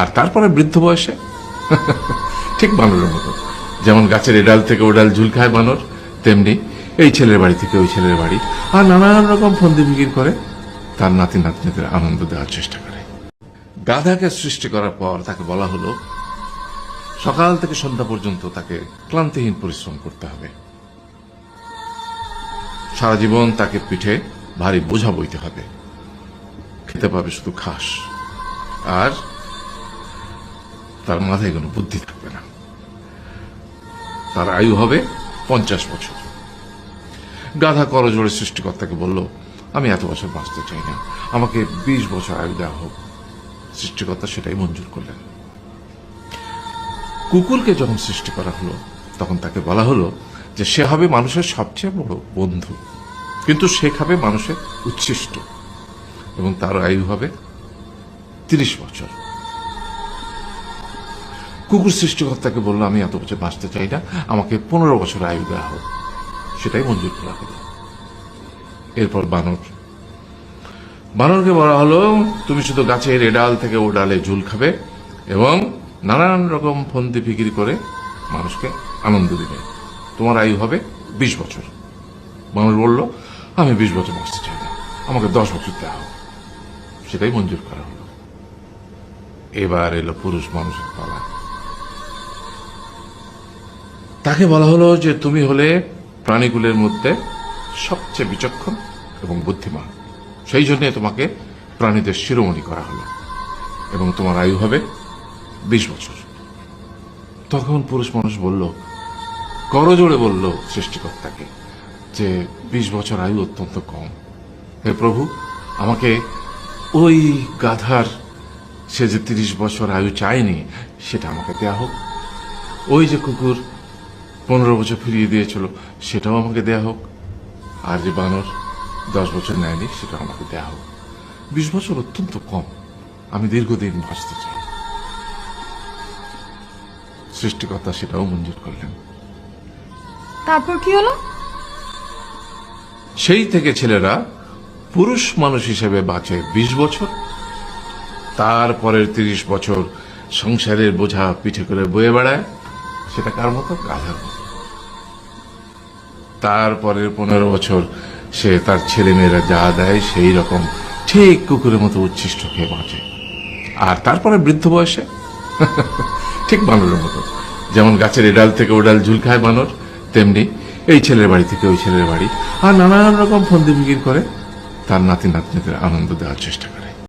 আর তারপরে বৃদ্ধ বয়সে ঠিক বানরের মতো, যেমন গাছের এডাল থেকে ওডাল ঝুল খায় বানর, তেমনি এই ছেলের বাড়ি থেকে ওই ছেলের বাড়ি আর নানান রকম ফন্দি ফিকির করে তার নাতি নাতনিদের আনন্দ দেওয়ার চেষ্টা করে। গাধাকে সৃষ্টি করার পর তাকে বলা হলো সকাল থেকে সন্ধ্যা পর্যন্ত তাকে ক্লান্তিহীন পরিশ্রম করতে হবে। সারা জীবন তাকে পিঠে ভারী বোঝা বইতে হবে, খেতে পাবে শুধু ঘাস, আর তার মাথায় কোনো বুদ্ধি থাকবে না। তার আয়ু হবে 50 বছর। গাধা করজোড়ে সৃষ্টিকর্তাকে বলল, আমি এত বছর বাঁচতে চাই না, আমাকে 20 বছর আয়ু দেওয়া হোক। সৃষ্টিকর্তা সেটাই মঞ্জুর করলেন। কুকুরকে যখন সৃষ্টি করা হলো তখন তাকে বলা হলো যে সে হবে মানুষের সবচেয়ে বড় বন্ধু, কিন্তু সে খাবে মানুষের উচ্ছিষ্ট, এবং তার আয়ু হবে 30 বছর। কুকুর সৃষ্টিকর্তাকে বলল, আমি এত বছর বাঁচতে চাই না, আমাকে 15 বছর আয়ু দেওয়া হোক। সেটাই মঞ্জুর করা হলো। এরপর বানরকে বলা হলো, তুমি শুধু গাছের এ ডাল থেকে ও ডালে ঝুল খাবে এবং নানান রকম ফন্দি ফিকির করে মানুষকে আনন্দ দিবে। তোমার আয়ু হবে 20 বছর। বানর বলল, আমি 20 বছর বাঁচতে চাই না, আমাকে 10 বছর দেওয়া হোক। সেটাই মঞ্জুর করা হলো। এবার এলো পুরুষ মানুষের পালা। তাকে বলা হলো যে তুমি হলে প্রাণীগুলোর মধ্যে সবচেয়ে বিচক্ষণ এবং বুদ্ধিমান, সেই জন্য তোমাকে প্রাণীদের শিরোমণি করা হলো এবং তোমার আয়ু হবে 20 বছর। তখন পুরুষ মানুষ বলল, করজোড়ে বলল সৃষ্টিকর্তাকে যে 20 বছর আয়ু অত্যন্ত কম, হে প্রভু, আমাকে ওই গাধার সে যে 30 বছর আয়ু চায়নি সেটা আমাকে দেয়া হোক। ওই যে কুকুর 15 বছর ফিরিয়ে দিয়েছিল সেটাও আমাকে দেয়া হোক। আর যে বানর 10 বছর নেয়নি সেটা আমাকে দেয়া হোক। 20 বছর অত্যন্ত কম, আমি দীর্ঘদিন বাঁচতে চাই। সৃষ্টিকর্তা সেটাও মঞ্জুর করলেন। তারপর কি হলো? সেই থেকে ছেলেরা পুরুষ মানুষ হিসেবে বাঁচে 20 বছর, তারপরের 30 বছর সংসারের বোঝা পিঠে করে বয়ে বেড়ায়, সেটা কার মতো? গাধার মতো। তারপরের 15 বছর সে তার ছেলে মেয়েরা যা দেয় সেই রকম ঠিক কুকুরের মতো উচ্ছিষ্ট খেয়ে বাঁচে। আর তারপরে বৃদ্ধ বয়সে ঠিক বানরের মতো, যেমন গাছের এডাল থেকে ওডাল ঝুল খায় বানর, তেমনি এই ছেলের বাড়ি থেকে ওই ছেলের বাড়ি আর নানান রকম ফন্দি ফিকির করে তার নাতি নাতনিদের আনন্দ দেওয়ার চেষ্টা করে।